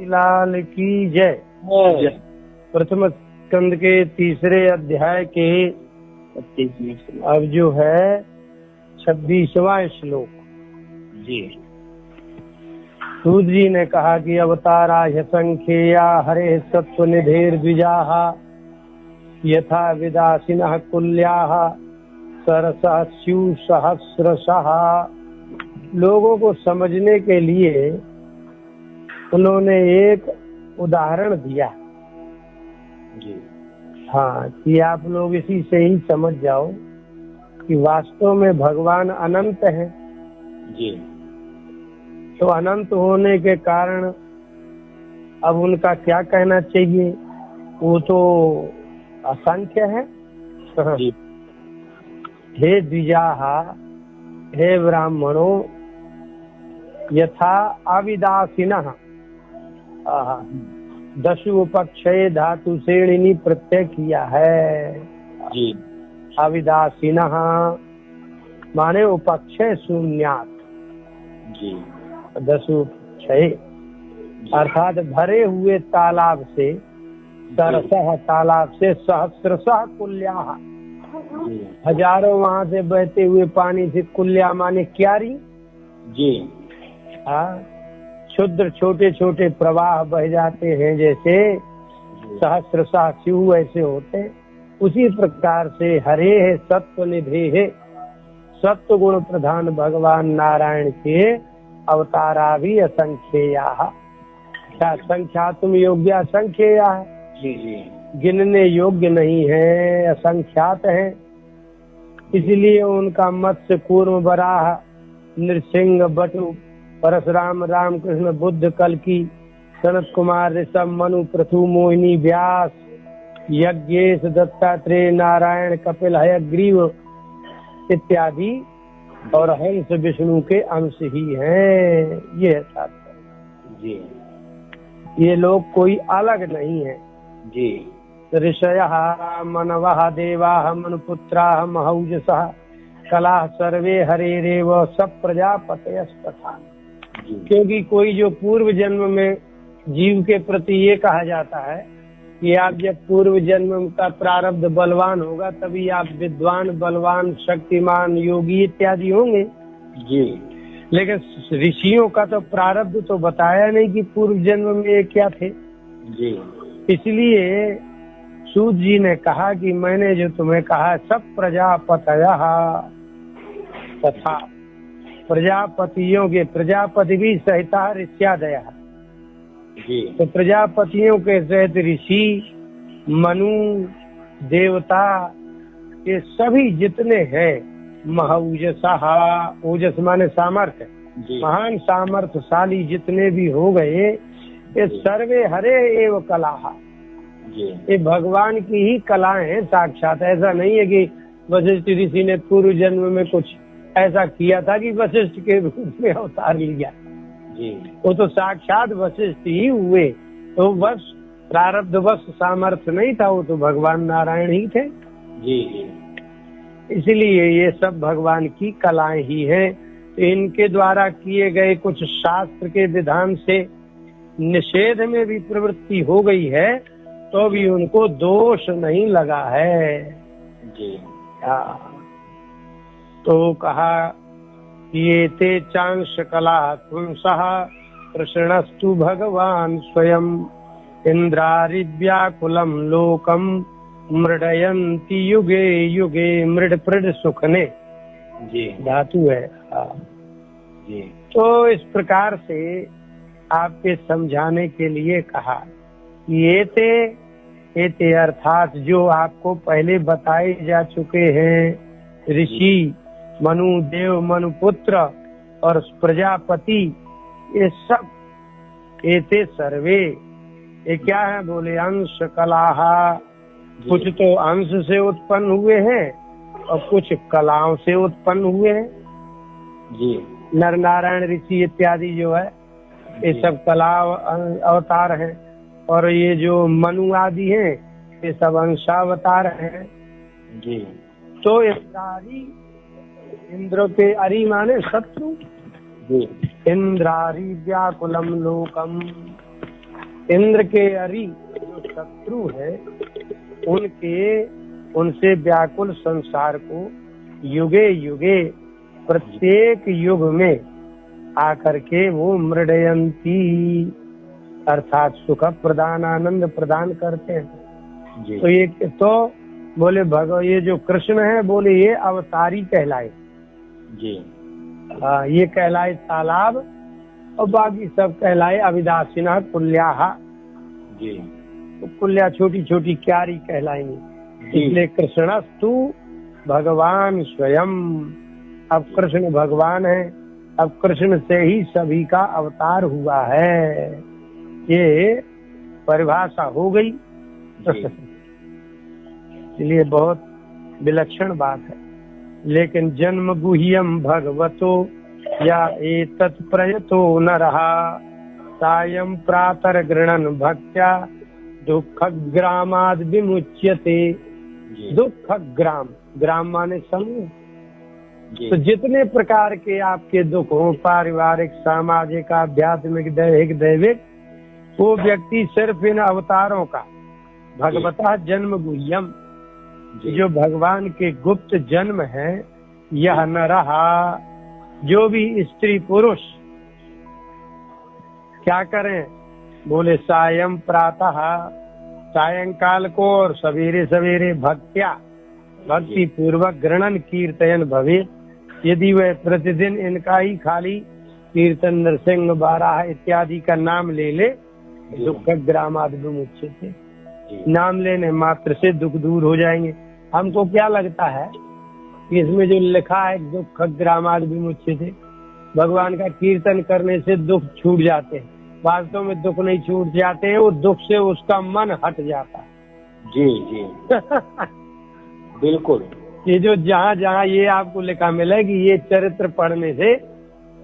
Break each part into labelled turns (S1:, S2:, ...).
S1: लाल की जय। प्रथम स्कंद के तीसरे अध्याय के अब जो है 26वां श्लोक
S2: जी।
S1: सूत जी ने कहा कि अवतारा ह्यसंख्येया हरे सत्व निधेर द्विजाः यथा विदासिनः कुल्याः सरसः स्युः सहस्रशः। लोगों को समझने के लिए उन्होंने एक उदाहरण दिया
S2: जी।
S1: हाँ, कि आप लोग इसी से ही समझ जाओ कि वास्तव में भगवान अनंत है
S2: जी।
S1: तो अनंत होने के कारण अब उनका क्या कहना चाहिए, वो तो असंख्य है।
S2: जी।
S1: हे द्विजाः, हे ब्राह्मणों, यथा अविदासिनः दशु पक्षे धातु श्रेणी प्रत्यय किया है।
S2: जी।
S1: अविदासिनः माने उपक्षय शून्यात
S2: जी।
S1: दशु क्षय अर्थात भरे हुए तालाब से, सरसः तालाब से, सहस्रशः कुल्याः हजारों वहां से बहते हुए पानी से, कुल्या माने क्यारी
S2: जी।
S1: क्षुद्र छोटे छोटे प्रवाह बह जाते हैं जैसे सहस्रशः स्युः ऐसे होते हैं। उसी प्रकार से हरे है सत्व निधे है, सत्व गुण प्रधान भगवान नारायण के अवतारा भी असंख्येया। क्या संख्या तुम योग्य असंख्येया है,
S2: जी। जी।
S1: गिनने योग्य नहीं है, असंख्यात है। इसलिए उनका मत्स्य कूर्म वराह नृसिंह बटु परशुराम रामकृष्ण बुद्ध कल्कि सनत कुमार ऋषभ मनु पृथु मोहिनी व्यास यज्ञेश दत्तात्रेय नारायण कपिल हयग्रीव इत्यादि और हंस विष्णु के अंश ही हैं। ये है तात्पर्य
S2: जी।
S1: ये लोग कोई अलग नहीं है।
S2: जी।
S1: ऋषयः मनवः देवाः मनुपुत्राः महौजसः कलाः सर्वे हरेरेव सब प्रजापतयस्तथा। क्योंकि कोई जो पूर्व जन्म में जीव के प्रति ये कहा जाता है कि आप जब पूर्व जन्म का प्रारब्ध बलवान होगा तभी आप विद्वान, बलवान, शक्तिमान, योगी इत्यादि होंगे।
S2: जी।
S1: लेकिन ऋषियों का तो प्रारब्ध तो बताया नहीं कि पूर्व जन्म में ये क्या थे।
S2: जी।
S1: इसलिए सूत जी ने कहा कि मैंने जो तुम्हें कहा सब प्रजापतयः तथा प्रजापतियों के, प्रजापति भी सहिता ऋष्यादयः, तो प्रजापतियों के सहित ऋषि, मनु, देवता, ये सभी जितने हैं महौजसः, ओजस माने सामर्थ्य, महान सामर्थ्यशाली जितने भी हो गए ये सर्वे हरे एव कलाः, ये भगवान की ही कलाएं हैं साक्षात। ऐसा नहीं है कि वशिष्ठ ऋषि ने पूर्व जन्म में कुछ ऐसा किया था कि वशिष्ठ के रूप में अवतार लिया जी। वो तो साक्षात वशिष्ठ ही हुए, तो बस प्रारब्ध बस सामर्थ्य नहीं था, वो तो भगवान नारायण ही थे जी। इसलिए ये सब भगवान की कलाएं ही हैं। तो इनके द्वारा किए गए कुछ शास्त्र के विधान से निषेध में भी प्रवृत्ति हो गई है तो भी उनको दोष नहीं लगा है जी। तो कहा ये ते चांश कला पुंसः प्रशनस्तु भगवान स्वयं इंद्रारिव्याकुलम लोकम मृडयन्ति युगे युगे। मृड प्रड सुखने जी धातु है जी। तो इस प्रकार से आपके समझाने के लिए कहा ये ते अर्थात जो आपको पहले बताए जा चुके हैं ऋषि, मनु देव, मनुपुत्र और प्रजापति, ये सब एते सर्वे ये क्या है बोले अंश कलाः, कुछ तो अंश से उत्पन्न हुए हैं और कुछ कलाओं से उत्पन्न हुए हैं जी। नर नारायण ऋषि इत्यादि जो है ये सब कला अवतार हैं और ये जो मनु आदि हैं ये सब अंशावतार हैं जी। तो इंद्रारी, इंद्र के अरि माने शत्रु जी। इंद्रारी व्याकुलम लोकम, इंद्र के अरि जो शत्रु है उनसे व्याकुल संसार को युगे युगे प्रत्येक युग में आकर के वो मृडयंती अर्थात सुख प्रदान आनंद प्रदान करते हैं।
S2: जी।
S1: तो ये तो बोले ये जो कृष्ण है बोले ये अवतारी कहलाए।
S2: जी।
S1: ये कहलाए तालाब और बाकी सब कहलाए अविदासीना कुल्याहा।
S2: जी।
S1: तो कुल्या छोटी छोटी क्यारी कहलाएंगी। इसलिए कृष्णस्तु भगवान स्वयं। अब कृष्ण भगवान है, अब कृष्ण से ही सभी का अवतार हुआ है, ये परिभाषा हो गई। इसलिए बहुत विलक्षण बात है। लेकिन जन्म गुह्यम भगवतो या एतत् प्रयतो न रहा सायं प्रातर गृणन भक्त्या दुख ग्रामाद विमुच्यते। दुख ग्राम, ग्राम माने समूह। तो जितने प्रकार के आपके दुख हो, पारिवारिक, सामाजिक, आध्यात्मिक, दैहिक, दैविक, वो व्यक्ति सिर्फ इन अवतारों का भगवता जन्म गुह्यम, जो भगवान के गुप्त जन्म है, यह न रहा। जो भी स्त्री पुरुष क्या करें बोले सायं प्रातः, सायंकाल को और सवेरे सवेरे भक्त्या भक्ति पूर्वक गृणन कीर्तन भवे। यदि वह प्रतिदिन इनका ही खाली कीर्तन नरसिंह बाराह इत्यादि का नाम ले ले, दुख ग्रामाद विमुच्यते, नाम लेने मात्र से दुख दूर हो जाएंगे। हमको क्या लगता है कि इसमें जो लिखा है दुख ग्रामाद विमुच्यते, भगवान का कीर्तन करने से दुख छूट जाते हैं। वास्तव में दुख नहीं छूट जाते हैं, वो दुख से उसका मन हट जाता है।
S2: जी जी बिल्कुल।
S1: ये जो जहाँ जहाँ ये आपको लिखा मिले कि ये चरित्र पढ़ने से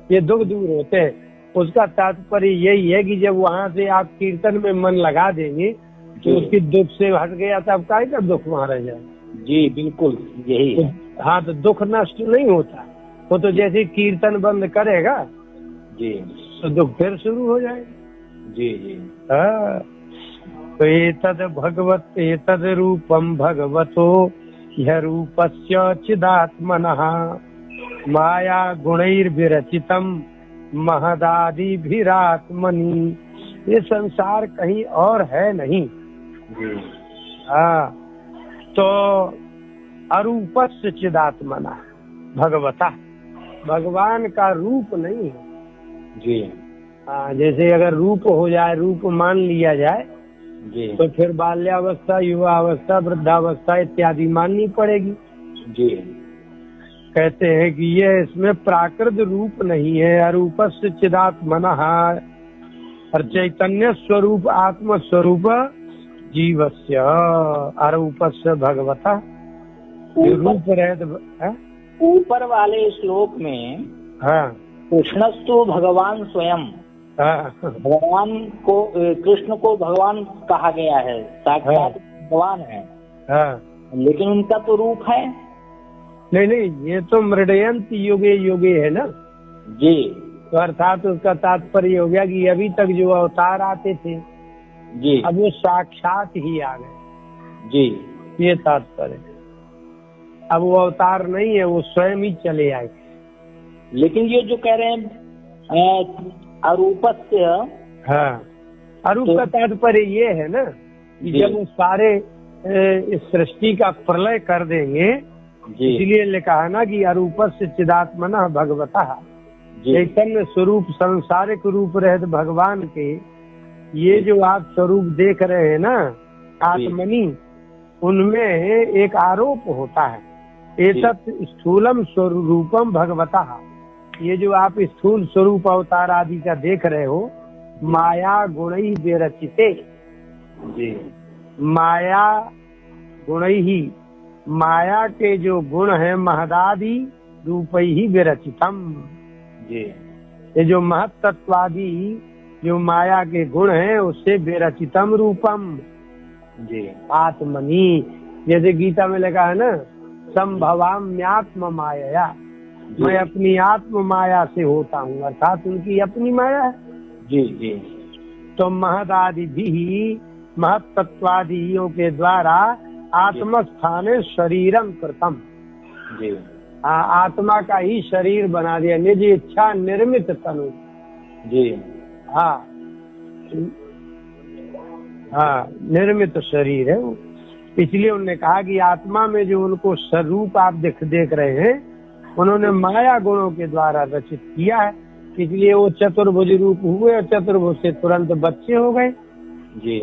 S1: ये दुख दूर होते हैं, उसका तात्पर्य यही है कि जब वहाँ से आप कीर्तन में मन लगा देंगे तो उसकी दुख से हट गया, तब काहे का दुख वहाँ रह जाए।
S2: जी बिल्कुल यही है।
S1: हाँ, तो दुख नष्ट नहीं होता, वो तो जैसे कीर्तन बंद करेगा
S2: जी
S1: तो दुख फिर शुरू हो जाएगा।
S2: जी जी।
S1: हाँ, तो एतद भगवत एतद रूपम भगवतो यह रूपस्य चिदात्मनः माया गुणैर्विरचितम महदादिभिरात्मनि। ये संसार कहीं और है नहीं। हाँ, तो अरूपस्य चिदात्मना भगवता, भगवान का रूप नहीं है
S2: जी।
S1: हाँ, जैसे अगर रूप हो जाए, रूप मान लिया जाए
S2: जी
S1: तो फिर बाल्यावस्था, युवावस्था, वृद्धावस्था इत्यादि माननी पड़ेगी।
S2: जी।
S1: कहते हैं कि ये इसमें प्राकृत रूप नहीं है। अरूपस्य चिदात्मनः, और चैतन्य स्वरूप आत्म स्वरूप जीवस्य अरूपस्य भगवता रूप रहे।
S2: ऊपर वाले श्लोक में
S1: हाँ,
S2: कृष्णस्तु भगवान स्वयं,
S1: हाँ,
S2: भगवान को, कृष्ण को भगवान कहा गया है, साक्षात भगवान है।
S1: हाँ,
S2: लेकिन उनका तो रूप है।
S1: नहीं नहीं, ये तो मृडयंत युगे युगे है ना
S2: जी।
S1: तो अर्थात उसका तात्पर्य हो गया कि अभी तक जो अवतार आते थे
S2: जी
S1: अब वो साक्षात ही आ गए।
S2: जी,
S1: ये तात्पर्य। अब वो अवतार नहीं है, वो स्वयं ही चले आए।
S2: लेकिन ये जो कह रहे हैं अरूपस्य,
S1: हाँ, अरूप का तात्पर्य ये है ना कि जब वो सारे इस सृष्टि का प्रलय कर देंगे, इसलिए लिखा है ना कि अरूपस्य चिदात्मनः भगवता, चैतन्य स्वरूप सांसारिक रूप रहित भगवान के ये जो आप स्वरूप देख रहे हैं ना आत्मनि, उनमें एक आरोप होता है। एतत् स्थूलम स्वरूपम भगवता, ये जो आप स्थूल स्वरूप अवतार आदि का देख रहे हो, माया गुणै विरचिते। माया गुणै ही, माया के जो गुण है महदादि रूपै ही विरचितम। ये जो महत्त्वादि जो माया के गुण है उससे विरचितम रूपम आत्मनि। जैसे गीता में लिखा है ना, संभवाम्यात्म माया, मैं अपनी आत्म माया से होता हूँ, अर्थात उनकी अपनी माया है।
S2: जी जी।
S1: तो महदादि भी महत्त्वादियों के द्वारा आत्मस्थाने शरीरम कृतम।
S2: जी
S1: आत्मा का ही शरीर बना दिया, निज इच्छा निर्मित तनु।
S2: जी
S1: हाँ हाँ, निर्मित शरीर है वो। इसलिए उन्होंने कहा कि आत्मा में जो उनको स्वरूप आप देख रहे हैं, उन्होंने माया गुणों के द्वारा रचित किया है। इसलिए वो चतुर्भुज रूप हुए और चतुर्भुज से तुरंत बच्चे हो गए।
S2: जी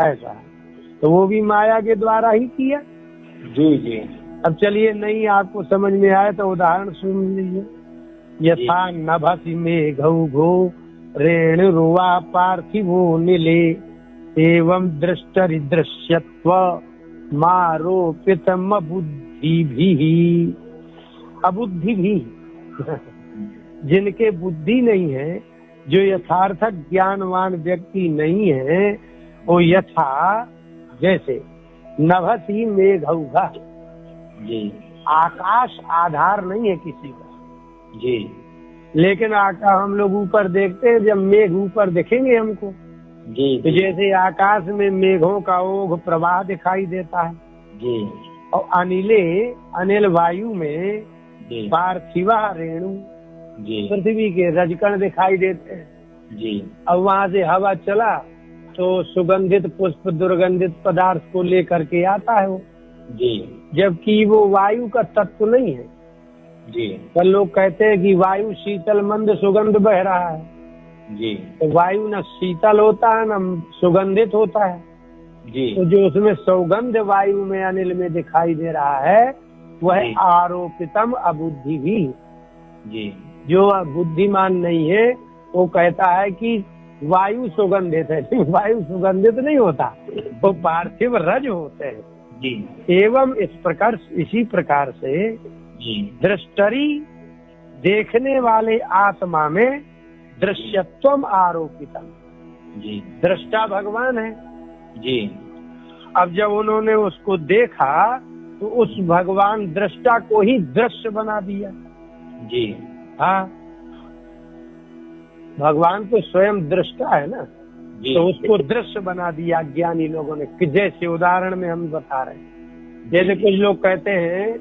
S1: ऐसा तो वो भी माया के द्वारा ही किया।
S2: जी जी।
S1: अब चलिए, नहीं आपको समझ में आए तो उदाहरण सुन लीजिए। यथा नभसि मेघौ घो रेणुरुवा पार्थिवो नीले एवं दृष्टरि दृश्यत्व मारोपितम अबुद्धिभिः। अबुद्धि भी जिनके बुद्धि नहीं है, जो यथार्थक ज्ञानवान व्यक्ति नहीं है, वो यथा जैसे नभसि मेघौघ।
S2: जी
S1: आकाश आधार नहीं है किसी का
S2: जी।
S1: लेकिन हम लोग ऊपर देखते हैं, जब मेघ ऊपर दिखेंगे हमको,
S2: जी
S1: तो जैसे आकाश में मेघों का ओघ प्रवाह दिखाई देता है।
S2: जी।
S1: और अनिल वायु में
S2: जी
S1: पार्थिवा रेणु,
S2: जी
S1: पृथ्वी के रजकण दिखाई देते हैं।
S2: जी।
S1: अब वहाँ से हवा चला तो सुगंधित पुष्प दुर्गंधित पदार्थ को लेकर के आता है वो।
S2: जी।
S1: जबकि वो वायु का तत्व नहीं है।
S2: जी
S1: पर लोग कहते हैं कि वायु शीतल मंद सुगंध बह रहा है।
S2: जी।
S1: तो वायु न शीतल होता है न सुगंधित होता है।
S2: जी।
S1: तो जो उसमें सौगंध वायु में अनिल में दिखाई दे रहा है, वह
S2: जी।
S1: आरोपितम अबुद्धि भी।
S2: जी।
S1: जो बुद्धिमान नहीं है वो कहता है कि वायु सुगंधित है। वायु सुगंधित नहीं होता, वो पार्थिव रज होते हैं।
S2: जी।
S1: एवं इसी प्रकार से
S2: जी।
S1: दृष्टरी देखने वाले आत्मा में दृश्यत्वम आरोपितम।
S2: जी।
S1: दृष्टा भगवान है।
S2: जी।
S1: अब जब उन्होंने उसको देखा तो उस भगवान दृष्टा को ही दृश्य बना दिया।
S2: जी।
S1: हाँ, भगवान तो स्वयं दृष्टा है ना,
S2: जी।
S1: तो उसको दृश्य बना दिया ज्ञानी लोगों ने। कि जैसे उदाहरण में हम बता रहे हैं, जैसे कुछ लोग कहते हैं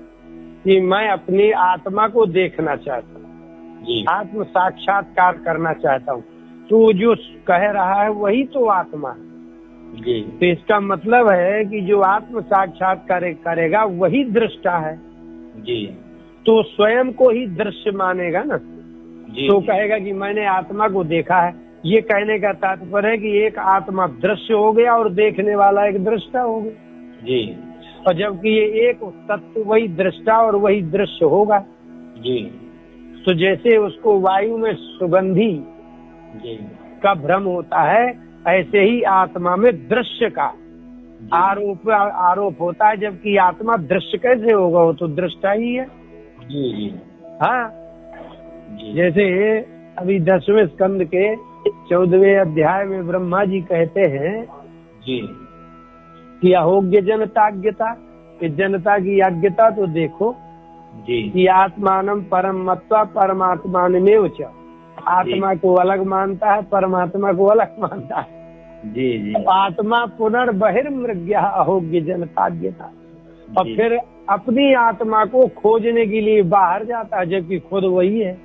S1: कि मैं अपनी आत्मा को देखना चाहता हूँ,
S2: जी।
S1: आत्म साक्षात्कार करना चाहता हूँ, तो जो कह रहा है वही तो आत्मा है।
S2: जी।
S1: तो इसका मतलब है कि जो आत्म साक्षात्कार करेगा वही दृष्टा है।
S2: जी।
S1: तो स्वयं को ही दृश्य मानेगा ना,
S2: जी।
S1: तो कहेगा कि मैंने आत्मा को देखा है। ये कहने का तात्पर्य है कि एक आत्मा दृश्य हो गया और देखने वाला एक दृष्टा हो गया।
S2: जी।
S1: और जबकि ये एक तत्व वही दृष्टा और वही दृश्य होगा।
S2: जी।
S1: तो जैसे उसको वायु में सुगंधी
S2: जी।
S1: का भ्रम होता है, ऐसे ही आत्मा में दृश्य का आरोप होता है। जबकि आत्मा दृश्य कैसे होगा, वो तो दृष्टा ही है।
S2: जी। जी।
S1: हाँ,
S2: जी।
S1: जैसे अभी 10वें स्कंद के 14वें अध्याय में ब्रह्मा जी कहते हैं
S2: जी।
S1: कि अहोग्य जनताज्ञता, कि जनता की आज्ञता तो देखो
S2: जी।
S1: कि आत्मानम परम मत्वा परमात्मान में उच्च। आत्मा को अलग मानता है, परमात्मा को अलग मानता है।
S2: जी। जी।
S1: आत्मा पुनर्बहिर्मृग्या अहोग्य जनताज्ञता। और फिर अपनी आत्मा को खोजने के लिए बाहर जाता है, जबकि खुद वही है।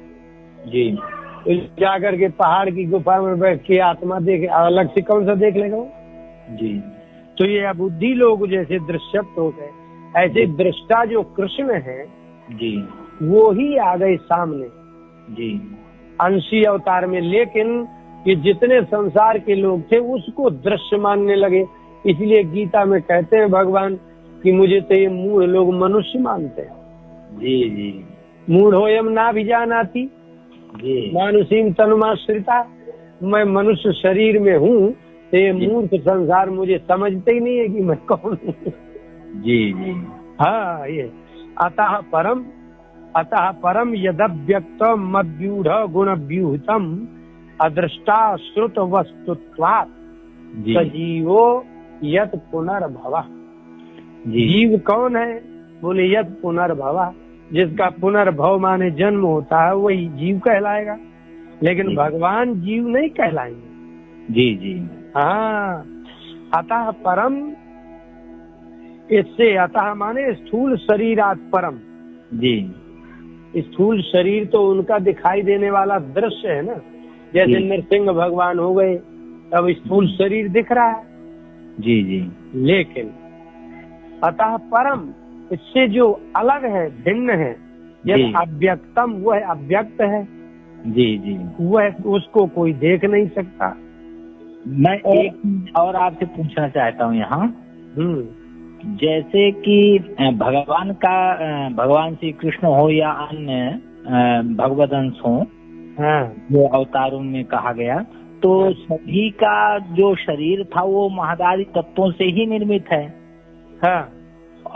S2: जी।
S1: तो जाकर के पहाड़ की गुफा में बैठ के आत्मा देखे, अलग से कौन सा देख लेगा वो?
S2: जी।
S1: तो ये अबुद्धि लोग जैसे दृश्यत्व हो गए, ऐसे दृष्टा जो कृष्ण है
S2: जी।
S1: वो ही आ गए सामने
S2: जी।
S1: अंशी अवतार में। लेकिन ये जितने संसार के लोग थे उसको दृश्य मानने लगे। इसलिए गीता में कहते हैं भगवान कि मुझे तो ये मूढ़ लोग मनुष्य मानते हैं।
S2: जी। जी।
S1: मूढ़ोयम ना भी जानाती
S2: जी।
S1: मानुषीम तनुमाश्रिता। मैं मनुष्य शरीर में हूँ, तो ये मूर्ख संसार मुझे समझते ही नहीं है कि मैं कौन हूँ।
S2: जी। जी।
S1: हाँ, ये अतः परम यदव्यक्त मद्व्यूढ़ गुण व्यूहतम अदृष्टा श्रुत वस्तुत्वात् सजीवो यत पुनर्भव। जीव कौन है? बोले यत पुनर्भव, जिसका पुनर्भव माने जन्म होता है वही जीव कहलाएगा। लेकिन भगवान जीव नहीं कहलाएंगे।
S2: जी जी।
S1: हाँ, अतः परम, इससे अतः माने स्थूल शरीरात परम।
S2: जी
S1: स्थूल शरीर तो उनका दिखाई देने वाला दृश्य है ना, जैसे
S2: जी।
S1: नरसिंह भगवान हो गए, अब स्थूल शरीर दिख रहा है।
S2: जी जी।
S1: लेकिन अतः परम, इससे जो अलग है, भिन्न है,
S2: जी
S1: यह अव्यक्तम, वह अव्यक्त है,
S2: जी जी।
S1: वह उसको कोई देख नहीं सकता।
S2: मैं एक चीज और आपसे पूछना चाहता हूँ यहाँ, जैसे कि भगवान श्री कृष्ण हो या अन्य भगवत अंश हो,
S1: हाँ,
S2: जो अवतारों में कहा गया, तो सभी का जो शरीर था वो महदादी तत्वों से ही निर्मित है।
S1: हाँ,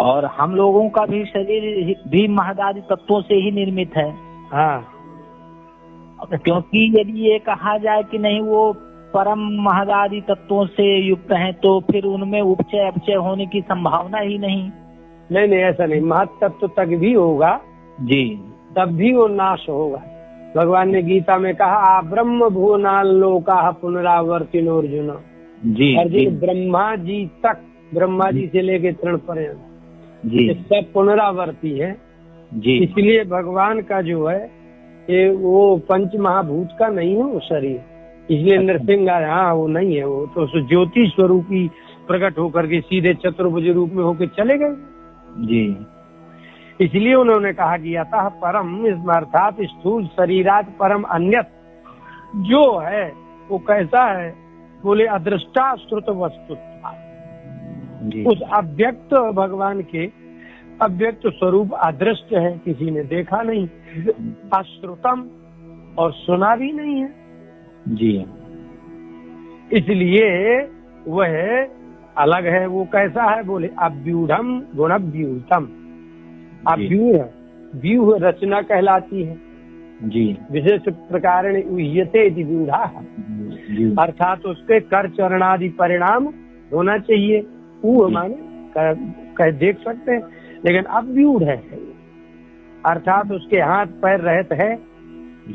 S2: और हम लोगों का भी शरीर भी महदादी तत्वों से ही निर्मित है।
S1: हाँ,
S2: क्योंकि यदि ये कहा जाए कि नहीं वो परम महदादी तत्वों से युक्त हैं, तो फिर उनमें उपचय अपचय होने की संभावना ही नहीं।
S1: नहीं, ऐसा नहीं, महत तत्व तक भी होगा
S2: जी,
S1: तब भी वो नाश होगा। भगवान ने गीता में कहा, ब्रह्म भुवनाल लोका पुनरावर्तिनो अर्जुन।
S2: जी
S1: अर्जुन, ब्रह्मा जी तक, ब्रह्मा जी से लेके तृण पर्यंत
S2: जी
S1: सब पुनरावर्ती है।
S2: जी।
S1: इसलिए भगवान का जो है ये वो पंच महाभूत का नहीं है वो शरीर, इसलिए नरसिंह, हाँ वो नहीं है, वो तो ज्योति स्वरूप ही प्रकट होकर के सीधे चतुर्भुज रूप में होकर चले गए।
S2: जी।
S1: इसलिए उन्होंने कहा कि अतः परम, इसमें अर्थात स्थूल शरीरात परम अन्यत जो है वो कैसा है, बोले अदृष्टा श्रुत वस्तु, उस अव्यक्त भगवान के अव्यक्त स्वरूप अदृश्य है, किसी ने देखा नहीं, अश्रुतम और सुना भी नहीं है
S2: जी।
S1: इसलिए वह अलग है। वो कैसा है, बोले अव्यूढ़म गुणव्यूतम। अव्यूढ़, व्यूह रचना कहलाती है
S2: जी।
S1: विशेष प्रकार व्यूढ़ा, अर्थात उसके कर चरणादि परिणाम होना चाहिए। ऊह माने देख सकते हैं, लेकिन अव्यूढ़ है अर्थात उसके हाथ पैर रहते हैं,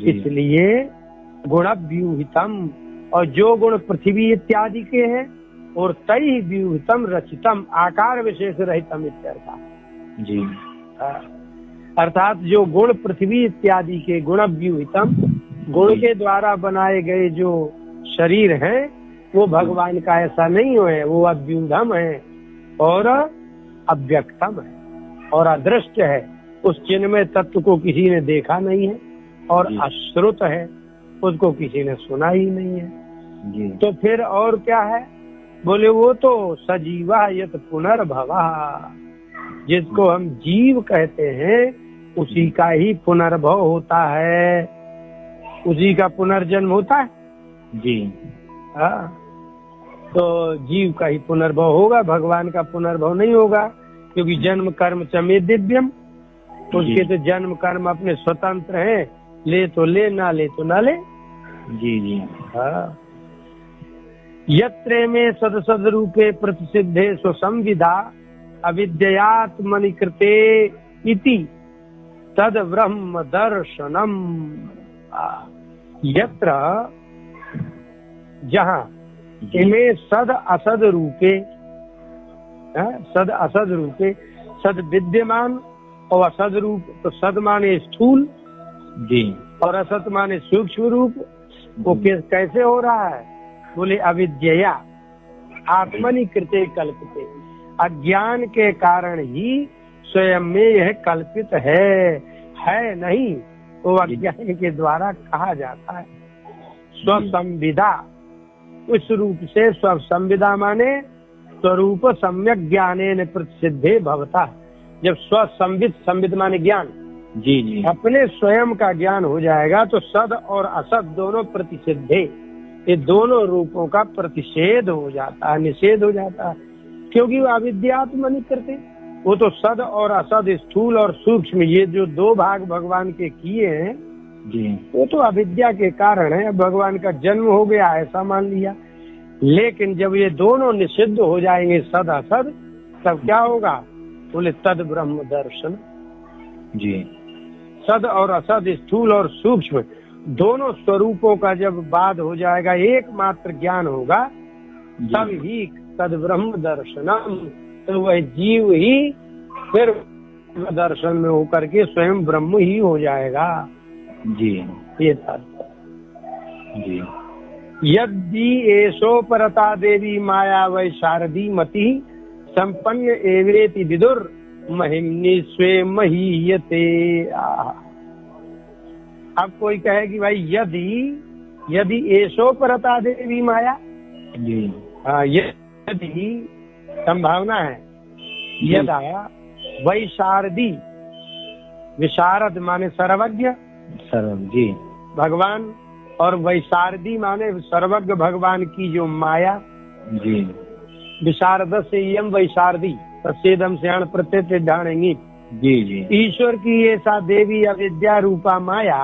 S1: इसलिए गुणव्यूहितम, और जो गुण पृथ्वी इत्यादि के हैं, और तई व्यूहितम रचितम आकार विशेष रहितम इत्यर्थ जी। अर्थात जो गुण पृथ्वी इत्यादि के गुणव्यूहितम, गुण के द्वारा बनाए गए जो शरीर हैं वो भगवान का ऐसा नहीं है, वो अव्यूढ़म है और अव्यक्तम है और अदृश्य है। उस चिन्मय तत्व को किसी ने देखा नहीं है और अश्रुत है, उसको किसी ने सुना ही नहीं है जी। तो फिर और क्या है, बोले वो तो सजीवा यत पुनर्भवा, जिसको हम जीव कहते हैं उसी का ही पुनर्भव होता है, उसी का पुनर्जन्म होता है जी। हाँ, तो जीव का ही पुनर्भव होगा, भगवान का पुनर्भव नहीं होगा, क्योंकि जन्म कर्म चमे दिव्यम, उसके तो जन्म कर्म अपने स्वतंत्र हैं, ले तो ले, ना ले तो ना ले जी जी। हाँ, यत्रे में सद सद रूपे प्रतिसिद्धे स्वसंविदा अविद्यात्मनि कृते इति तद ब्रह्म दर्शनम। यत्र, जहाँ इमे सद असद रूपे, सद असद रूपे, सद विद्यमान और असद रूप, तो सद माने स्थूल जी और असत माने सूक्ष्म रूप, वो कैसे हो रहा है, बोले अविद्या आत्मनि कृते कल्पिते, अज्ञान के कारण ही स्वयं में यह कल्पित है नहीं, वो अज्ञान के द्वारा कहा जाता है। स्वसंविदा, उस रूप से स्वसंविदा माने स्वरूप सम्यक ज्ञानेन प्रतिसिद्धे भवता, जब स्वसंविद, संविद माने ज्ञान जी जी, अपने स्वयं का ज्ञान हो जाएगा तो सद और असद दोनों प्रतिसिद्धे, ये दोनों रूपों का प्रतिषेध हो जाता है, निषेध हो जाता है, क्योंकि वो अविद्यात्म नहीं करते। वो तो सद और असद, स्थूल और सूक्ष्म, ये जो दो भाग भगवान के किए हैं जी, वो तो अविद्या के कारण है, भगवान का जन्म हो गया ऐसा मान लिया। लेकिन जब ये दोनों निषिद्ध हो जाएंगे सद असद, तब क्या होगा, बोले तद ब्रह्म दर्शन जी। सद और असद, स्थूल और सूक्ष्म, दोनों स्वरूपों का जब बाध हो जाएगा, एकमात्र ज्ञान होगा, तब ही तद ब्रह्म दर्शनम, तो वह जीव ही फिर दर्शन में होकर के स्वयं ब्रह्म ही हो जाएगा।
S2: जी
S1: ये था
S2: जी।
S1: यदि एषो परता देवी माया वै शारदी मति संपन्न एवेति विदुर महिम्नि स्वे महीयते। अब कोई कहे कि भाई यदि एषो परता देवी माया,
S2: जी
S1: यदि संभावना है, यदा वै शारदी, विशारद माने सर्वज्ञ,
S2: जी
S1: भगवान, और वैशारदी माने सर्वज्ञ भगवान की जो माया,
S2: जी
S1: विशारद से यम वैशारदी तस्येदम स्याण प्रत्यय ढाणेंगी।
S2: जी जी।
S1: ईश्वर की ये सा देवी अविद्या रूपा माया,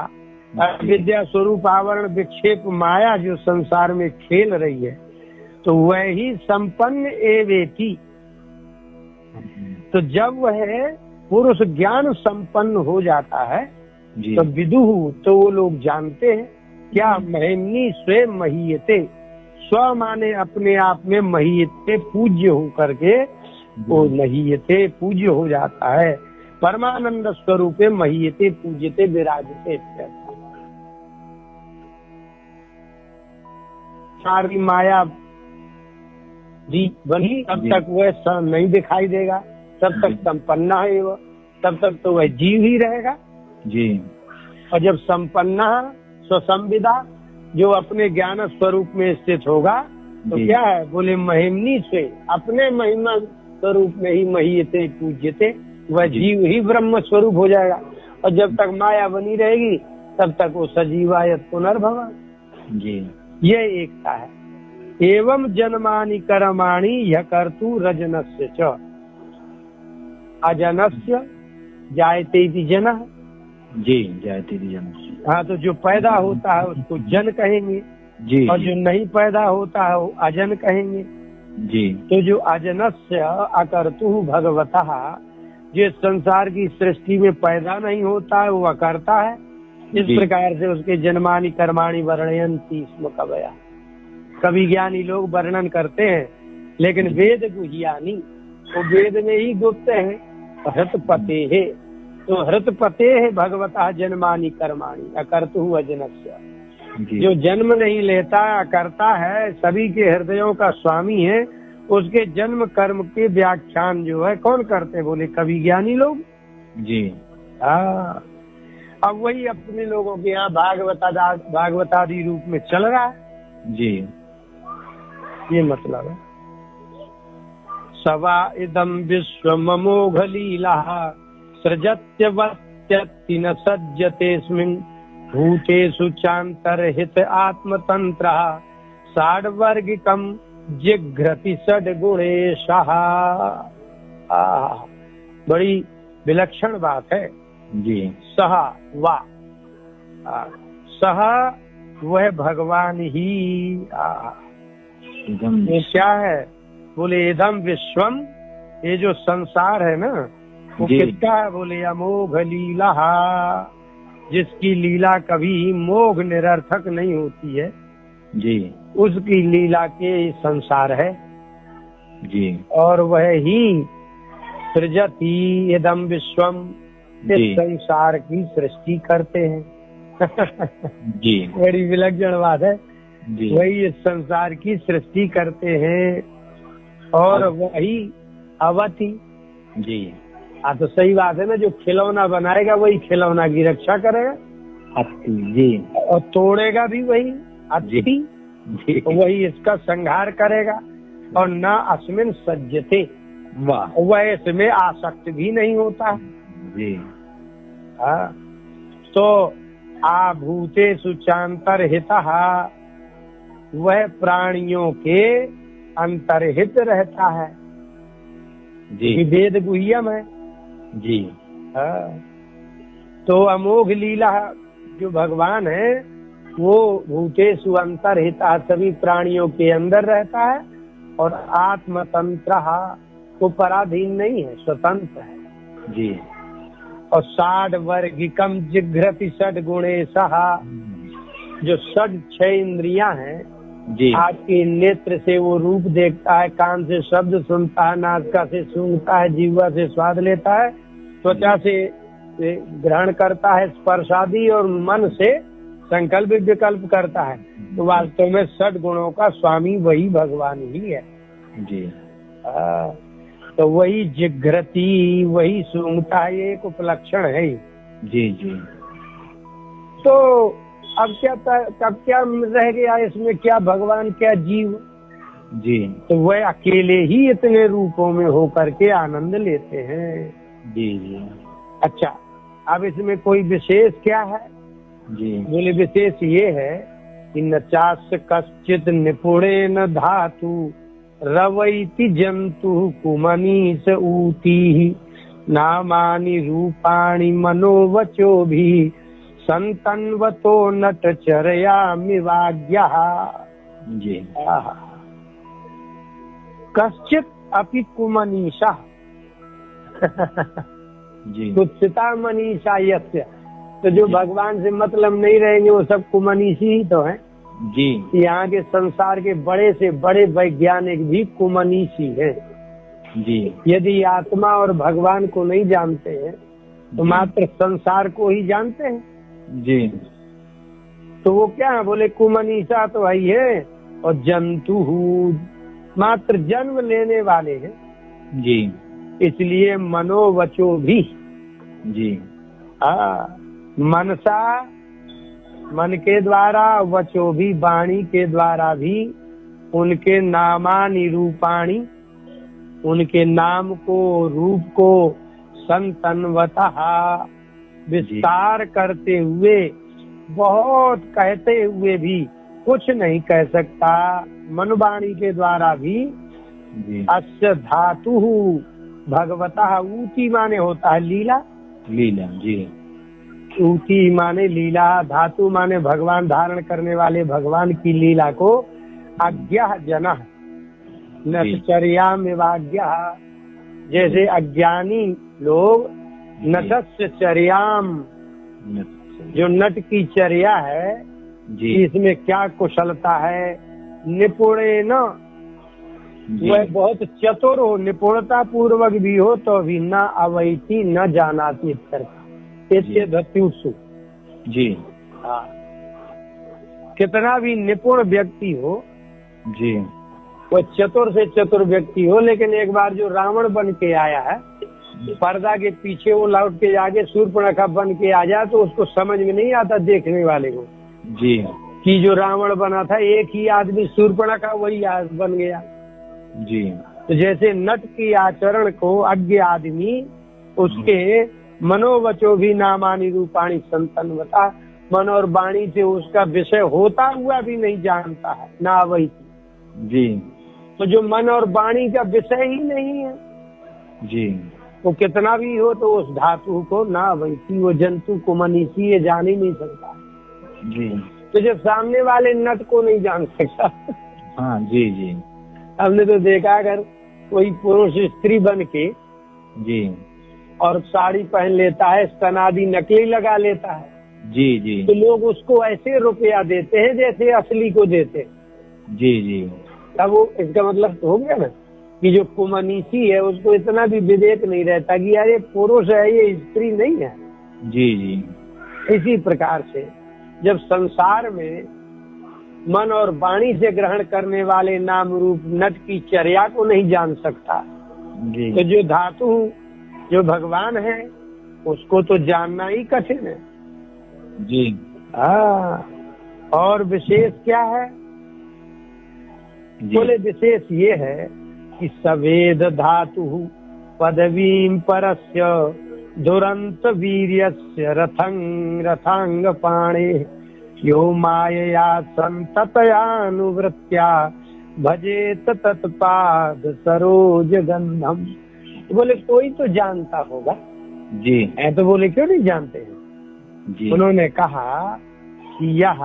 S1: अविद्या स्वरूप आवरण विक्षेप माया जो संसार में खेल रही है, तो वह ही संपन्न एवेति। तो जब वह पुरुष ज्ञान संपन्न हो जाता है तो विदुहु, तो वो लोग जानते हैं क्या, महिम्नि स्वे महीयते, स्व माने अपने आप में, महीयते पूज्य हो करके, वो महीयते पूज्य हो जाता है, परमानंद स्वरूपे महीयते पूज्यते विराजते। सारी माया जी बनी तब तक वह नहीं दिखाई देगा, तब तक संपन्ना है वह, तब तक तो वह जीव ही रहेगा
S2: जी।
S1: और जब संपन्ना स्वसंविदा, जो अपने ज्ञान स्वरूप में स्थित होगा, तो क्या है, बोले महिम्नि स्वे, अपने महिमा स्वरूप में ही महीयते पूज्यते, वह जीव ही ब्रह्म स्वरूप हो जाएगा। और जब तक माया बनी रहेगी तब तक वो सजीवायत पुनर्भवन
S2: जी।
S1: ये एकता है। एवं जन्मानि कर्माणि यह कर्तु रजनस्य च, अजनस्य जायते इति जनः,
S2: जी जायते इति जनः।
S1: हाँ, तो जो पैदा होता है उसको जन कहेंगे
S2: जी,
S1: और जो नहीं पैदा होता है वो अजन कहेंगे
S2: जी।
S1: तो जो अजनस्य अकर्तु भगवतः, जो संसार की सृष्टि में पैदा नहीं होता है वो अकर्ता है। इस प्रकार से उसके जन्मानि कर्माणि वर्णयन्ति स्म कवयः, कवि ज्ञानी लोग वर्णन करते हैं, लेकिन वेद गुह्यानि, वो वेद में ही गुप्त है। हृतपते है, तो हृतपते है भगवतः जन्मानि कर्माणि अकर्तु अजनस्य, जो जन्म नहीं लेता करता है, सभी के हृदयों का स्वामी है, उसके जन्म कर्म के व्याख्यान जो है कौन करते, बोले कवि ज्ञानी लोग
S2: जी।
S1: हाँ, अब वही अपने लोगों के यहाँ भागवतादि रूप में चल रहा है
S2: जी।
S1: ये मतलब है। सवा इदम विश्व ममोघ लीला सृजत्यवत्यति न सज्जतेस्मिन् भूतेषु चान्तर्हित आत्मतंत्र षड्वर्गिकम् जिघ्रति षड्गुणेशः। बड़ी विलक्षण बात है
S2: जी।
S1: सह वा, सह वह भगवान ही, ये क्या है, बोले इदम विश्वम, ये जो संसार है ना वो किसका है, बोले अमोघ लीला, जिसकी लीला कभी मोघ निरर्थक नहीं होती है
S2: जी,
S1: उसकी लीला के संसार है
S2: जी।
S1: और वह ही सृजति इदम विश्वम, इस संसार की सृष्टि करते हैं
S2: जी।
S1: बड़ी विलक्षण बात है
S2: जी।
S1: वही इस संसार की सृष्टि करते हैं और वही अवति
S2: जी।
S1: हाँ, तो सही बात है ना, जो खिलौना बनाएगा वही खिलौना की रक्षा करेगा
S2: अति जी,
S1: और तोड़ेगा भी वही अति
S2: जी।
S1: वही इसका संहार करेगा और न अस्मिन सज्जते,
S2: वाह,
S1: वह इसमें आसक्त भी नहीं होता
S2: जी।
S1: हाँ, तो आभूतेषु चान्तर्हितः, वह प्राणियों के अंतर्हित रहता है
S2: जी।
S1: वेद गुह्यम है
S2: जी।
S1: हाँ, तो अमोघ लीला जो भगवान है वो भूतेषु अंतर्हितः, सभी प्राणियों के अंदर रहता है और आत्मतंत्र, वो पराधीन नहीं है, स्वतंत्र है
S2: जी।
S1: और षड्वर्गिकम् जिघ्रति षड्गुणेशः, जो षड 6 इंद्रियां हैं,
S2: जी
S1: आपके नेत्र से वो रूप देखता है, कान से शब्द सुनता है, नासिका से सूंघता है, जीवा से स्वाद लेता है, त्वचा से ग्रहण करता है स्पर्श आदि, और मन से संकल्प विकल्प करता है। तो वास्तव में 6 गुणों का स्वामी वही भगवान ही है
S2: जी।
S1: तो वही जिघ्रति, वही सूंघता है, ये एक उपलक्षण है ही।
S2: जी जी।
S1: तो अब क्या रह गया इसमें, क्या भगवान क्या जीव
S2: जी।
S1: तो वह अकेले ही इतने रूपों में होकर के आनंद लेते हैं।
S2: जी जी।
S1: अच्छा, अब इसमें कोई विशेष क्या है?
S2: जी।
S1: बोले विशेष ये है कि न चास्य कश्चित निपुणे न धातु रवैति जंतु कुमनीस ऊती नामानि रूपाणि मनोवचो भी संतन्वतो नटचर्यामि वाग्यः।
S2: जी।
S1: कश्चित अपि कुमनीषा
S2: जी।
S1: कुत्सिता मनीषा यस्य, तो जो भगवान से मतलब नहीं रहेंगे वो सब कुमनीषी ही तो हैं।
S2: जी।
S1: यहाँ के संसार के बड़े से बड़े वैज्ञानिक भी कुमनीषी हैं।
S2: जी।
S1: यदि आत्मा और भगवान को नहीं जानते हैं तो मात्र संसार को ही जानते हैं।
S2: जी।
S1: तो वो क्या है? बोले कुमनीषा तो है ही है, और जंतु मात्र जन्म लेने वाले हैं।
S2: जी।
S1: इसलिए मनोवचो भी।
S2: जी।
S1: मनसा मन के द्वारा, वचो भी वाणी के द्वारा भी, उनके नामानि रूपाणि, उनके नाम को रूप को संतन्वतः विस्तार करते हुए, बहुत कहते हुए भी कुछ नहीं कह सकता। मनवाणी के द्वारा भी अस्य धातु भगवतः, ऊती माने होता है लीला।
S2: लीला जी।
S1: ऊती माने लीला, धातु माने भगवान, धारण करने वाले भगवान की लीला को अज्ञः जनः नटचर्याम विवाज्ञः, जैसे अज्ञानी लोग नटस्य चर्याम, जो नट की चर्या है
S2: जी।
S1: इसमें क्या कुशलता है, निपुणे न, वह बहुत चतुर हो, निपुणता पूर्वक भी हो तो भी न अवैती न जानाती धत्युसु
S2: जी।
S1: कितना भी निपुण व्यक्ति हो
S2: जी,
S1: वह चतुर से चतुर व्यक्ति हो, लेकिन एक बार जो रावण बन के आया है, पर्दा के पीछे वो लौट के आगे शूर्पणखा बन के आ जाए तो उसको समझ में नहीं आता देखने वाले को
S2: जी,
S1: कि जो रावण बना था एक ही आदमी शूर्पणखा वही बन गया
S2: जी।
S1: तो जैसे नट की आचरण को अज्ञ आदमी उसके मनोवचो भी नामानि रूपाणी संतन्वता, मन और वाणी से उसका विषय होता हुआ भी नहीं जानता है, ना वही
S2: जी।
S1: तो जो मन और वाणी का विषय ही नहीं है
S2: जी,
S1: वो कितना भी हो तो उस धातु को ना वैसी, वो जंतु को मनीषी ये जान ही नहीं सकता
S2: जी।
S1: तो जब सामने वाले नट को नहीं जान सकता
S2: हाँ जी जी।
S1: हमने तो देखा अगर कोई पुरुष स्त्री बन के
S2: जी
S1: और साड़ी पहन लेता है, स्तन आदि नकली लगा लेता है,
S2: जी जी।
S1: तो लोग उसको ऐसे रुपया देते हैं जैसे असली को देते।
S2: जी जी।
S1: तब वो इसका मतलब तो हो गया ना कि जो कुमनीषी है उसको इतना भी विवेक नहीं रहता कि यार ये पुरुष है ये स्त्री नहीं है।
S2: जी जी।
S1: इसी प्रकार से जब संसार में मन और वाणी से ग्रहण करने वाले नाम रूप नट की चर्या को नहीं जान सकता,
S2: जी।
S1: तो जो धातु जो भगवान है उसको तो जानना ही कठिन है।
S2: जी।
S1: और विशेष क्या है? बोले विशेष ये है कि सवेद धातु पदवीं परस्य दुरंत वीर्यस्य रथांग पाणे यो मायया संततयानुवृत्त्या भजेत तत्पाद सरोज गंधम। बोले कोई तो जानता होगा
S2: जी।
S1: ऐ तो बोले क्यों नहीं जानते हैं
S2: जी।
S1: उन्होंने कहा कि यह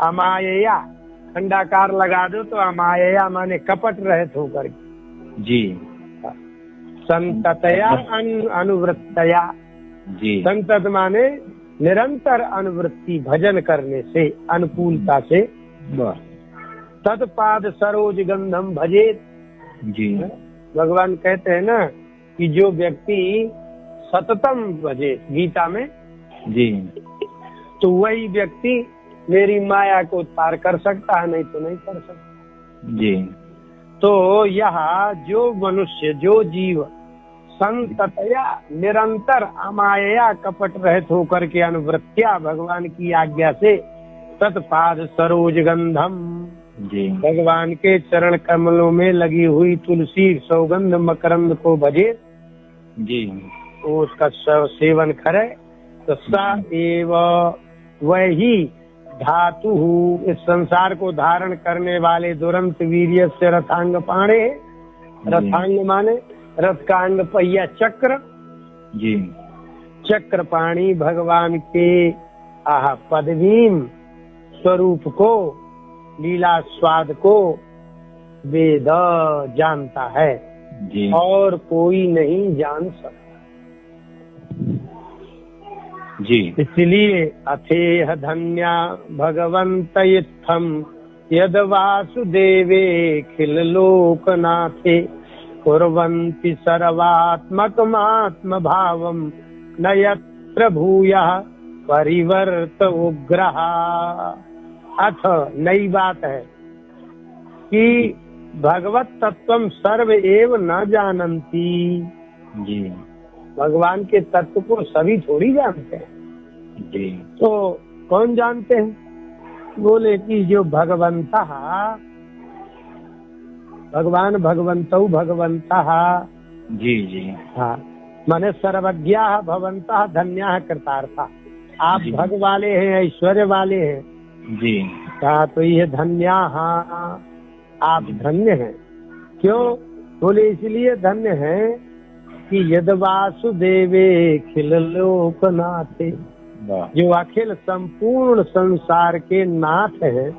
S1: अमायया, खंडाकार लगा दो तो अमायया माने कपट रहित होकर
S2: जी।
S1: संततया अनुवृत्तया।
S2: जी।
S1: संतत माने निरंतर अनुवृत्ति भजन करने से, अनुकूलता से, तत्पाद सरोज गंधम भजे।
S2: जी
S1: भगवान कहते हैं ना कि जो व्यक्ति सततम भजे, गीता में
S2: जी,
S1: तो वही व्यक्ति मेरी माया को पार कर सकता है, नहीं तो नहीं कर सकता
S2: जी।
S1: तो यह जो मनुष्य, जो जीव संततया निरंतर अमाया कपट रहित होकर के अनुवृत्तिया भगवान की आज्ञा से तत्पाद सरोज गंधम,
S2: जी
S1: भगवान के चरण कमलों में लगी हुई तुलसी सौगंध मकरंद को भजे,
S2: जी,
S1: तो उसका सेवन करे, तो स एव वही धातु इस संसार को धारण करने वाले दुरंत वीर्य से रथांग पाणे, रथांग माने रथ का अंग पहिया चक्र,
S2: जी,
S1: चक्र पाणी भगवान के पदवीम स्वरूप को, लीला स्वाद को वेद जानता है
S2: जी,
S1: और कोई नहीं जान सकता।
S2: जी।
S1: इसलिए अथेह धन्या भगवंत इत्थम यद वासुदेवे खिल लोकनाथे कुर्वन्ति सर्वात्मकमात्म भावम न यत्र भूयः परिवर्त उग्रः। अथ नई बात है कि भगवत तत्वम सर्व एव न जानन्ति।
S2: जी
S1: भगवान के तत्व को सभी थोड़ी जानते हैं।
S2: जी।
S1: तो कौन जानते हैं? बोले कि जो भगवंता, भगवान भगवंतौ भगवंता,
S2: जी जी,
S1: हाँ, माने सर्वज्ञा भवंता धन्या कृतार्था। आप भग वाले हैं, ऐश्वर्य वाले हैं
S2: जी,
S1: हाँ, तो ये धन्या, आप धन्य हैं। क्यों? बोले इसलिए धन्य हैं कि यद वासुदेवे खिल लोकनाथे, जो अखिल संपूर्ण संसार के नाथ हैं,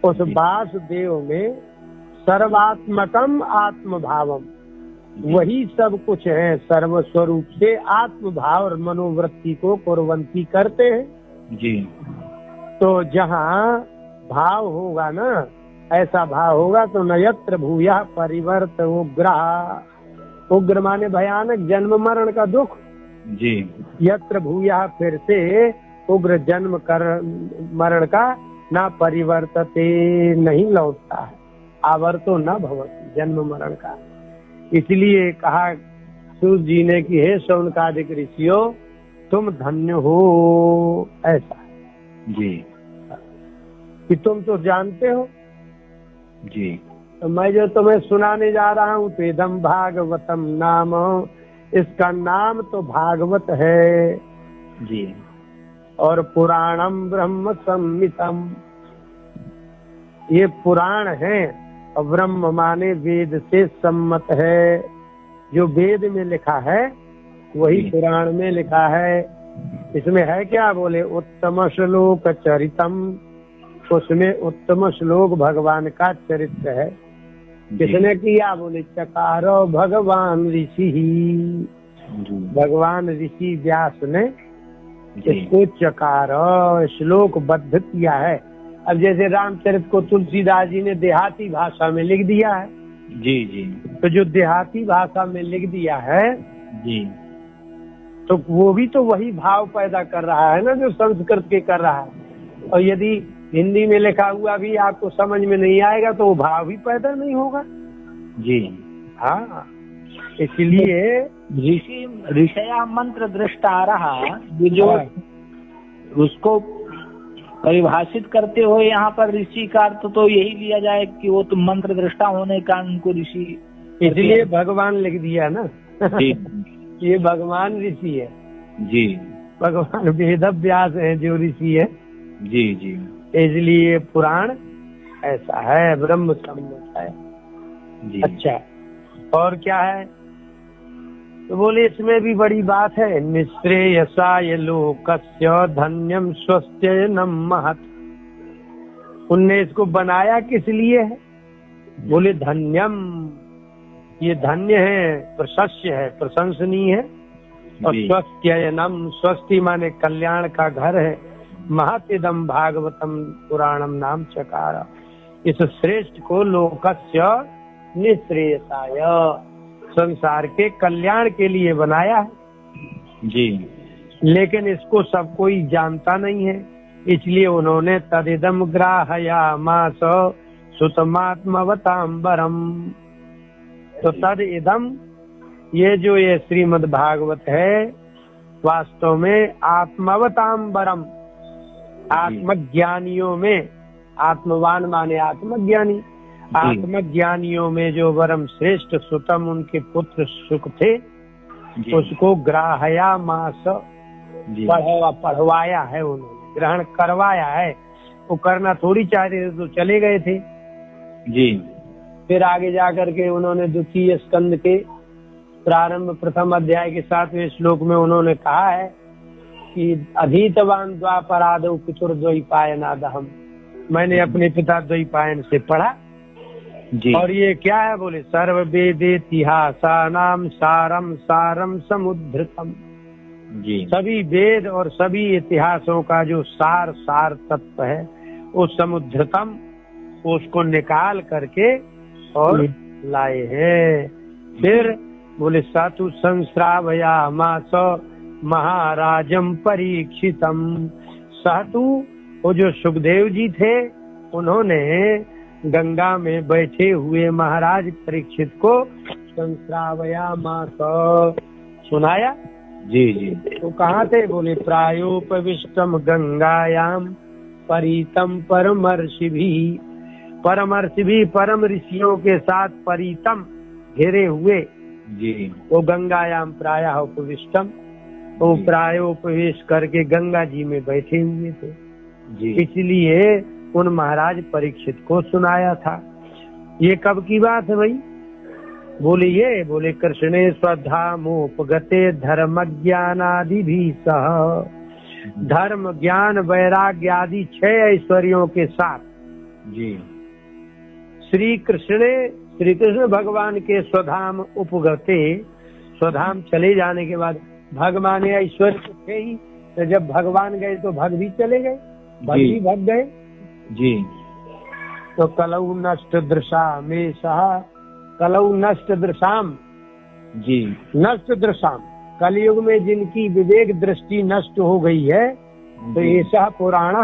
S1: उस वासुदेव में सर्वात्मकम आत्मभावम, वही सब कुछ है, सर्व स्वरूप से आत्मभाव और मनोवृत्ति को कुर्वंती करते हैं।
S2: जी।
S1: तो जहाँ भाव होगा ना, ऐसा भाव होगा तो न यत्र भूया परिवर्त उग्र, उग्र माने भयानक जन्म मरण का दुख।
S2: जी।
S1: यत्र भूया फिर से उग्र जन्म कर मरण का ना परिवर्तते, नहीं लौटता है, आवर्तो न भवति, जन्म मरण का। इसलिए कहा सूत जी ने कि हे शौनकादिक ऋषियों, तुम धन्य हो, ऐसा
S2: जी,
S1: कि तुम तो जानते हो।
S2: जी।
S1: तो मैं जो तुम्हें सुनाने जा रहा हूँ, पेदम भागवतम नाम, इसका नाम तो भागवत है
S2: जी,
S1: और पुराणम ब्रह्म संहितम, ये पुराण है और ब्रह्म माने वेद से सम्मत है। जो वेद में लिखा है वही पुराण में लिखा है। इसमें है क्या? बोले उत्तम श्लोक चरितम, उसमें उत्तम श्लोक भगवान का चरित्र है। किसने किया? बोले चकारो भगवान ऋषि ही, भगवान ऋषि व्यास ने इसको चकारो श्लोक बद्ध किया है। अब जैसे रामचरित को तुलसीदास जी ने देहाती भाषा में लिख दिया है।
S2: जी जी।
S1: तो जो देहाती भाषा में लिख दिया है
S2: जी,
S1: तो वो भी तो वही भाव पैदा कर रहा है ना जो संस्कृत के कर रहा है। और यदि हिंदी में लिखा हुआ भी आपको समझ में नहीं आएगा तो वो भाव भी पैदा नहीं होगा।
S2: जी
S1: हाँ, इसलिए
S2: ऋषया मंत्र दृष्टा रहा, जो उसको परिभाषित करते हो यहाँ पर ऋषि का अर्थ तो यही लिया जाए कि वो तो मंत्र दृष्टा होने का उनको ऋषि,
S1: इसलिए भगवान लिख दिया ना।
S2: जी।
S1: ये भगवान ऋषि है
S2: जी,
S1: भगवान वेद व्यास है जो ऋषि है।
S2: जी जी।
S1: इसलिए पुराण ऐसा है, ब्रह्म सम्मत है
S2: जी।
S1: अच्छा, और क्या है? तो बोले इसमें भी बड़ी बात है। निःश्रेयसाय लोकस्य धन्यम स्वस्त्ययनम महत्, उनने इसको बनाया किस लिए है? बोले धन्यम, ये धन्य है, प्रशस्य है, प्रशंसनीय है। और स्वस्थ्ययनम, स्वस्ति माने कल्याण का घर है। महतिदम भागवतम पुराणम नाम चकार, इस श्रेष्ठ को लोकस्य निश्रेयसाय, संसार के कल्याण के लिए बनाया है
S2: जी।
S1: लेकिन इसको सब कोई जानता नहीं है, इसलिए उन्होंने तदिदम ग्राहयामास सुतमात्मवतांबरम। तो तदिदम, ये जो ये श्रीमद् भागवत है वास्तव में आत्मवतांबरम, आत्मज्ञानियों में, आत्मवान माने आत्मज्ञानी, आत्मज्ञानियों में जो परम श्रेष्ठ सुतम उनके पुत्र सुख थे, उसको ग्राहया मास, पढ़वाया है उन्होंने, ग्रहण करवाया है। वो करना थोड़ी चाहते थे तो चले गए थे
S2: जी।
S1: फिर आगे जाकर के उन्होंने द्वितीय स्कंद के प्रारंभ प्रथम अध्याय के 7वें श्लोक में उन्होंने कहा है कि अधीतवान द्वापरादौ पितुर्द्वैपायनादहम, मैंने अपने पिता द्वैपायन से पढ़ा
S2: जी।
S1: और ये क्या है, बोले सर्व वेदेतिहासानाम सारम सारम समुद्धृतम
S2: जी।
S1: सभी वेद और सभी इतिहासों का जो सार सार तत्व है वो समुद्धृतम, उसको निकाल करके और लाए हैं। फिर बोले सातु संश्रावयामास महाराजम परीक्षितम, सातु वो जो सुखदेव जी थे उन्होंने गंगा में बैठे हुए महाराज परीक्षित को संश्रावयामास सुनाया
S2: जी जी।
S1: तो कहाँ थे, बोले प्रायोपविष्टम गंगायाम परीतम परमर्षि भी, परमर्षि भी परम ऋषियों के साथ परीतम घेरे हुए
S2: जी।
S1: वो गंगायाम प्रायः उपविष्टम, वो प्रायोपवेश करके गंगा जी में बैठे हुए थे
S2: जी।
S1: इसलिए उन महाराज परीक्षित को सुनाया था। ये कब की बात है भाई, बोले ये, बोले कृष्णे स्वधामोपगते धर्म ज्ञानादि भी सह, धर्म ज्ञान वैराग्य आदि 6 ऐश्वर्यों के साथ
S2: जी।
S1: श्री कृष्ण भगवान के स्वधाम उपगते, स्वधाम चले जाने के बाद भगवान ऐश्वर्य तो थे ही, तो जब भगवान गए तो भग भी चले गए, भग भी भग गए
S2: जी।
S1: तो कलौ नष्ट दृशा में सहा, कलौ नष्ट दृशाम
S2: जी।
S1: नष्ट दृशाम, कलयुग में जिनकी विवेक दृष्टि नष्ट हो गई है, तो ऐसा पुराण,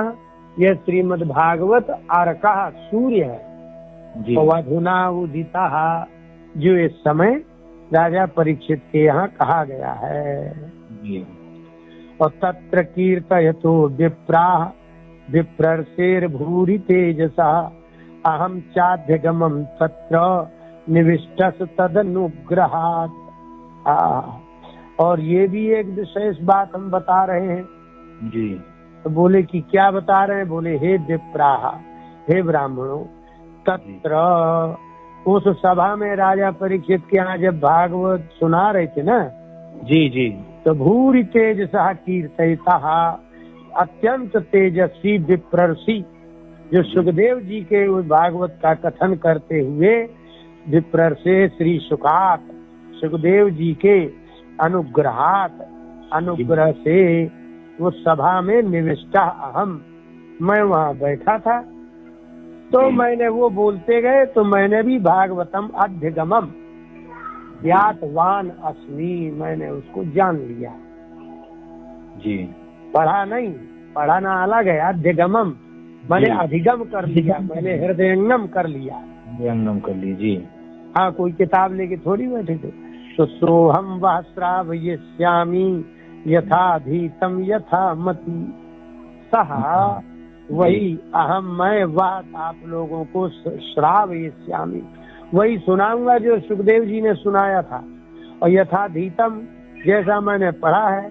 S1: यह श्रीमद् भागवत अर्कः सूर्य है, अवधुना उदिता, जो इस समय राजा परीक्षित के यहाँ कहा गया है
S2: जी।
S1: और तत्र कीर्तयतो विप्राः विप्रर्षेर भूरि तेजसा, अहम चाध्यगमं तत्र निविष्टस तदनुग्रहात्। और ये भी एक विशेष बात हम बता रहे हैं
S2: जी।
S1: तो बोले कि क्या बता रहे हैं, बोले हे विप्राः, हे ब्राह्मणों, तत्र उस सभा में राजा परीक्षित के यहाँ जब भागवत सुना रहे थे ना
S2: जी जी,
S1: तो भूरि तेजसा कीर्तयिता, अत्यंत तेजस्वी विप्रर्षि, जो सुखदेव जी के उस भागवत का कथन करते हुए विप्रर्षे श्री सुखात, सुखदेव जी के अनुग्रहात, अनुग्रह से वो सभा में निविष्टा अहम, मैं वहाँ बैठा था तो मैंने वो बोलते गए तो मैंने भी भागवतम अध्यगमम ज्ञातवान अस्मि, मैंने उसको जान लिया
S2: जी।
S1: पढ़ा नहीं, पढ़ाना अलग है, अध्यगमम मैंने अधिगम कर लिया, मैंने हृदयंगम कर लिया,
S2: हृदयंगम कर लीजिए।
S1: हाँ कोई किताब लेके थोड़ी बैठे थे। तो सोहम वह श्रावयिष्यामि यथाधीतम यथा मति, सहा वही अहम मैं वह आप लोगों को श्रावयिष्यामि, वही सुनाऊंगा जो सुखदेव जी ने सुनाया था, और यथाधीतम जैसा मैंने पढ़ा है